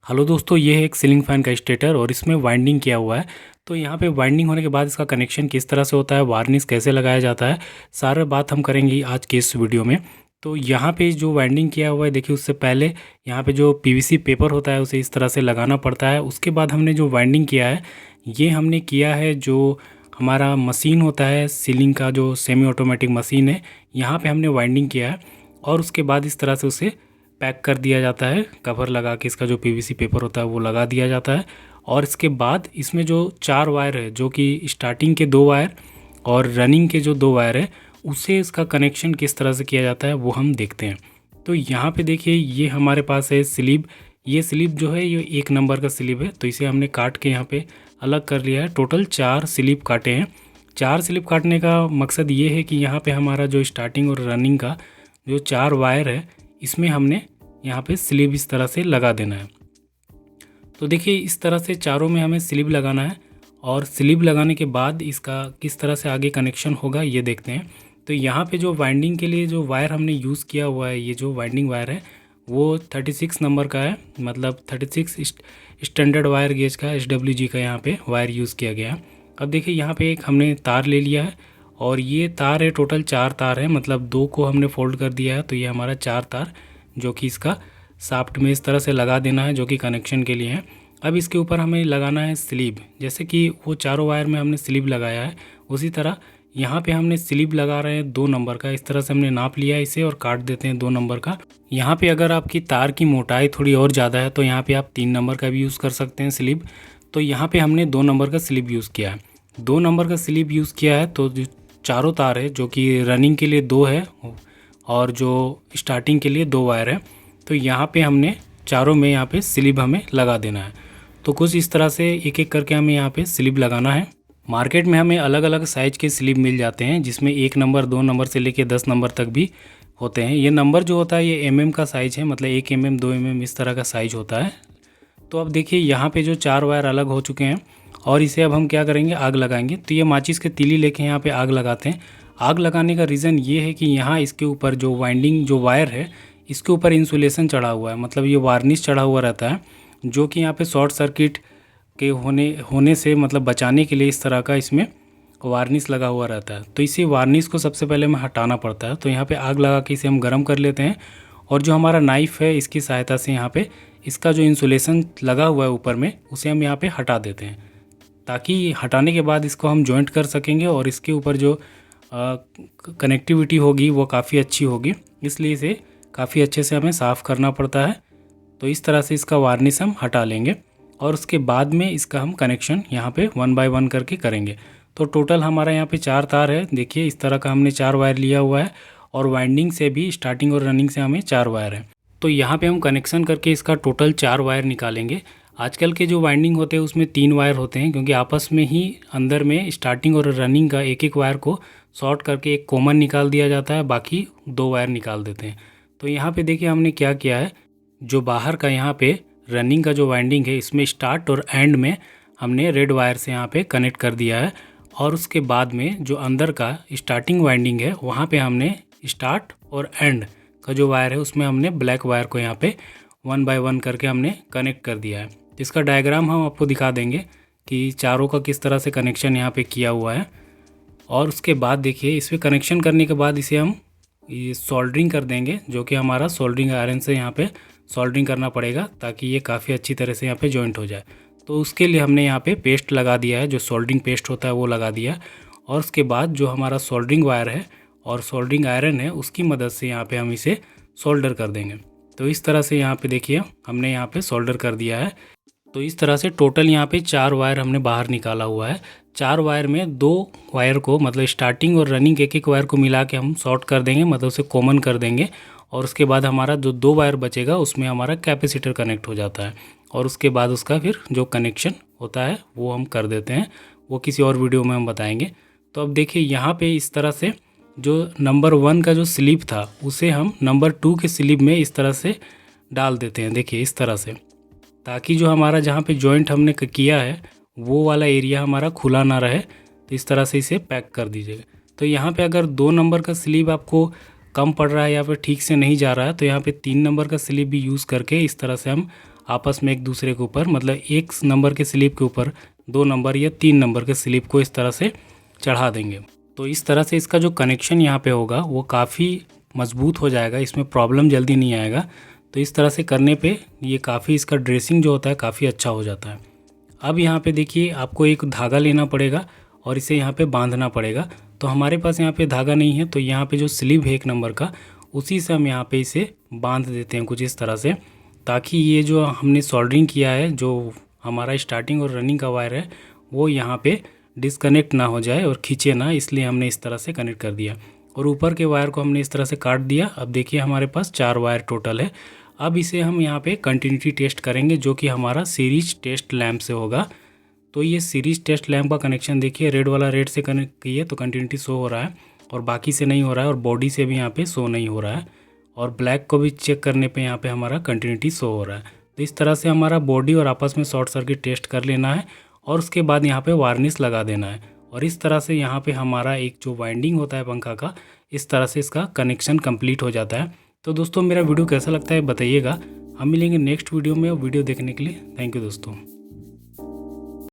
Hello दोस्तों, ये है एक सीलिंग फ़ैन का स्टेटर और इसमें वाइंडिंग किया हुआ है। तो यहाँ पे वाइंडिंग होने के बाद इसका कनेक्शन किस तरह से होता है, वार्निश कैसे लगाया जाता है, सारा बात हम करेंगे आज के इस वीडियो में। तो यहाँ पे जो वाइंडिंग किया हुआ है, देखिए उससे पहले यहाँ पे जो पीवीसी पेपर होता है उसे इस तरह से लगाना पड़ता है। उसके बाद हमने जो वाइंडिंग किया है, ये हमने किया है जो हमारा मशीन होता है सीलिंग का, जो सेमी ऑटोमेटिक मशीन है, यहाँ पर हमने वाइंडिंग किया है। और उसके बाद इस तरह से उसे पैक कर दिया जाता है, कवर लगा के इसका जो पीवीसी पेपर होता है वो लगा दिया जाता है। और इसके बाद इसमें जो 4 वायर है, जो कि स्टार्टिंग के 2 वायर और रनिंग के जो 2 वायर है, उससे इसका कनेक्शन किस तरह से किया जाता है वो हम देखते हैं। तो यहाँ पे देखिए, ये हमारे पास है स्लिप। ये स्लिप जो है ये 1 नंबर का स्लिप है, तो इसे हमने काट के यहाँ पे अलग कर लिया है। टोटल 4 स्लिप काटे हैं। 4 स्लिप काटने का मकसद ये है कि यहाँ पे हमारा जो स्टार्टिंग और रनिंग का जो 4 वायर है, इसमें हमने यहाँ पे स्लीव इस तरह से लगा देना है। तो देखिए, इस तरह से चारों में हमें स्लीव लगाना है और स्लीव लगाने के बाद इसका किस तरह से आगे कनेक्शन होगा ये देखते हैं। तो यहाँ पे जो वाइंडिंग के लिए जो वायर हमने यूज़ किया हुआ है, ये जो वाइंडिंग वायर है वो 36 नंबर का है, मतलब 36 स्टैंडर्ड वायर गेज का SWG का यहाँ पे वायर यूज़ किया गया है। अब देखिए, यहाँ पे एक हमने तार ले लिया है और ये तार है, टोटल 4 तार है, मतलब 2 को हमने फोल्ड कर दिया है। तो ये हमारा 4 तार जो कि इसका शाफ्ट में इस तरह से लगा देना है, जो कि कनेक्शन के लिए है। अब इसके ऊपर हमें लगाना है स्लीव। जैसे कि वो चारों वायर में हमने स्लीव लगाया है, उसी तरह यहाँ पे हमने स्लीव लगा रहे हैं 2 नंबर का। इस तरह से हमने नाप लिया है इसे और काट देते हैं 2 नंबर का। यहाँ पे अगर आपकी तार की मोटाई थोड़ी और ज़्यादा है तो यहाँ पे आप 3 नंबर का भी यूज़ कर सकते हैं स्लीव। तो यहाँ पे हमने 2 नंबर का स्लीव यूज़ किया है। 2 नंबर का स्लीव यूज़ किया है, तो जो चारों तार है, जो कि रनिंग के लिए 2 है और जो स्टार्टिंग के लिए 2 वायर है, तो यहाँ पे हमने चारों में यहाँ पे स्लीव हमें लगा देना है। तो कुछ इस तरह से एक एक करके हमें यहाँ पे स्लीव लगाना है। मार्केट में हमें अलग अलग साइज़ के स्लीव मिल जाते हैं, जिसमें 1 नंबर 2 नंबर से लेके 10 नंबर तक भी होते हैं। ये नंबर जो होता है ये mm का साइज़ है, मतलब 1 mm 2 mm इस तरह का साइज़ होता है। तो अब देखिए, यहाँ पे जो 4 वायर अलग हो चुके हैं और इसे अब हम क्या करेंगे, आग लगाएंगे। तो ये माचिस के तीली लेके यहाँ पे आग लगाते हैं। आग लगाने का रीज़न ये है कि यहाँ इसके ऊपर जो वाइंडिंग जो वायर है, इसके ऊपर इंसुलेशन चढ़ा हुआ है, मतलब ये वार्निश चढ़ा हुआ रहता है, जो कि यहाँ पे शॉर्ट सर्किट के होने से मतलब बचाने के लिए इस तरह का इसमें वार्निश लगा हुआ रहता है। तो इसी वार्निश को सबसे पहले हमें हटाना पड़ता है। तो यहाँ पे आग लगा के इसे हम गर्म कर लेते हैं और जो हमारा नाइफ़ है, इसकी सहायता से यहाँ पे इसका जो इंसुलेशन लगा हुआ है ऊपर में, उसे हम यहाँ पे हटा देते हैं, ताकि हटाने के बाद इसको हम जॉइंट कर सकेंगे और इसके ऊपर जो कनेक्टिविटी होगी वो काफ़ी अच्छी होगी। इसलिए इसे काफ़ी अच्छे से हमें साफ़ करना पड़ता है। तो इस तरह से इसका वार्निश हम हटा लेंगे और उसके बाद में इसका हम कनेक्शन यहाँ पे 1 बाय 1 करके करेंगे। तो टोटल हमारा यहाँ पे 4 तार है। देखिए, इस तरह का हमने 4 वायर लिया हुआ है और वाइंडिंग से भी, स्टार्टिंग और रनिंग से हमें 4 वायर है। तो यहाँ पे हम कनेक्शन करके इसका टोटल 4 वायर निकालेंगे। आजकल के जो वाइंडिंग होते हैं उसमें 3 वायर होते हैं, क्योंकि आपस में ही अंदर में स्टार्टिंग और रनिंग का एक एक वायर को शॉर्ट करके एक कॉमन निकाल दिया जाता है, बाकी 2 वायर निकाल देते हैं। तो यहाँ पे देखिए, हमने क्या किया है, जो बाहर का यहाँ पे रनिंग का जो वाइंडिंग है, इसमें स्टार्ट और एंड में हमने रेड वायर से यहाँ पे कनेक्ट कर दिया है। और उसके बाद में जो अंदर का स्टार्टिंग वाइंडिंग है, वहाँ पे हमने स्टार्ट और एंड का जो वायर है उसमें हमने ब्लैक वायर को यहाँ पे 1 बाय 1 करके हमने कनेक्ट कर दिया है। इसका डायग्राम हम आपको दिखा देंगे कि चारों का किस तरह से कनेक्शन यहाँ पे किया हुआ है। और उसके बाद देखिए, इस पर कनेक्शन करने के बाद इसे हम ये सोल्डरिंग कर देंगे, जो कि हमारा सोल्डरिंग आयरन से यहाँ पे सोल्डरिंग करना पड़ेगा, ताकि ये काफ़ी अच्छी तरह से यहाँ पे जॉइंट हो जाए। तो उसके लिए हमने यहाँ पे पेस्ट लगा दिया है, जो सोल्डरिंग पेस्ट होता है वो लगा दिया। और उसके बाद जो हमारा सोल्डरिंग वायर है और सोल्डरिंग आयरन है, उसकी मदद से यहाँ पे हम इसे सोल्डर कर देंगे। तो इस तरह से यहाँ पे देखिए, हमने यहाँ पे सोल्डर कर दिया है। तो इस तरह से टोटल यहाँ पे 4 वायर हमने बाहर निकाला हुआ है। 4 वायर में 2 वायर को, मतलब स्टार्टिंग और रनिंग एक एक वायर को मिला के हम शॉर्ट कर देंगे, मतलब उसे कॉमन कर देंगे। और उसके बाद हमारा जो 2 वायर बचेगा उसमें हमारा कैपेसिटर कनेक्ट हो जाता है और उसके बाद उसका फिर जो कनेक्शन होता है वो हम कर देते हैं। वो किसी और वीडियो में हम बताएंगे। तो अब देखिए, यहाँ पे इस तरह से जो नंबर 1 का जो स्लीव था, उसे हम नंबर 2 के स्लीव में इस तरह से डाल देते हैं। देखिए, इस तरह से, ताकि जो हमारा जहाँ पे जॉइंट हमने किया है वो वाला एरिया हमारा खुला ना रहे। तो इस तरह से इसे पैक कर दीजिएगा। तो यहाँ पे अगर 2 नंबर का स्लीव आपको कम पड़ रहा है या फिर ठीक से नहीं जा रहा है, तो यहाँ पे 3 नंबर का स्लीव भी यूज़ करके इस तरह से हम आपस में एक दूसरे के ऊपर, मतलब एक नंबर के स्लिप के ऊपर 2 नंबर या 3 नंबर के स्लिप को इस तरह से चढ़ा देंगे। तो इस तरह से इसका जो कनेक्शन यहाँ पे होगा वो काफ़ी मजबूत हो जाएगा, इसमें प्रॉब्लम जल्दी नहीं आएगा। तो इस तरह से करने पे ये काफ़ी, इसका ड्रेसिंग जो होता है काफ़ी अच्छा हो जाता है। अब यहाँ पे देखिए आपको एक धागा लेना पड़ेगा और इसे यहाँ पे बांधना पड़ेगा। तो हमारे पास यहाँ पे धागा नहीं है, तो यहाँ पे जो स्लीव है 1 नंबर का, उसी से हम यहाँ पे इसे बांध देते हैं कुछ इस तरह से, ताकि ये जो हमने सोल्डरिंग किया है, जो हमारा स्टार्टिंग और रनिंग का वायर है, वो यहाँ पे डिसकनेक्ट ना हो जाए और खींचे ना, इसलिए हमने इस तरह से कनेक्ट कर दिया। और ऊपर के वायर को हमने इस तरह से काट दिया। अब देखिए हमारे पास 4 वायर टोटल है। अब इसे हम यहाँ पे कंटिन्यूटी टेस्ट करेंगे, जो कि हमारा सीरीज टेस्ट लैंप से होगा। तो ये सीरीज टेस्ट लैंप का कनेक्शन देखिए, रेड वाला रेड से कनेक्ट किए तो कंटिन्यूटी शो हो रहा है, और बाकी से नहीं हो रहा है, और बॉडी से भी यहाँ पे शो नहीं हो रहा है, और ब्लैक को भी चेक करने पे यहाँ पे हमारा कंटिन्यूटी शो हो रहा है। तो इस तरह से हमारा बॉडी और आपस में शॉर्ट सर्किट टेस्ट कर लेना है, और उसके बाद यहाँ पे वार्निश लगा देना है। और इस तरह से यहाँ पे हमारा एक जो वाइंडिंग होता है पंखा का, इस तरह से इसका कनेक्शन कंप्लीट हो जाता है। तो दोस्तों मेरा वीडियो कैसा लगता है बताइएगा। हम मिलेंगे नेक्स्ट वीडियो में। वीडियो देखने के लिए थैंक यू दोस्तों।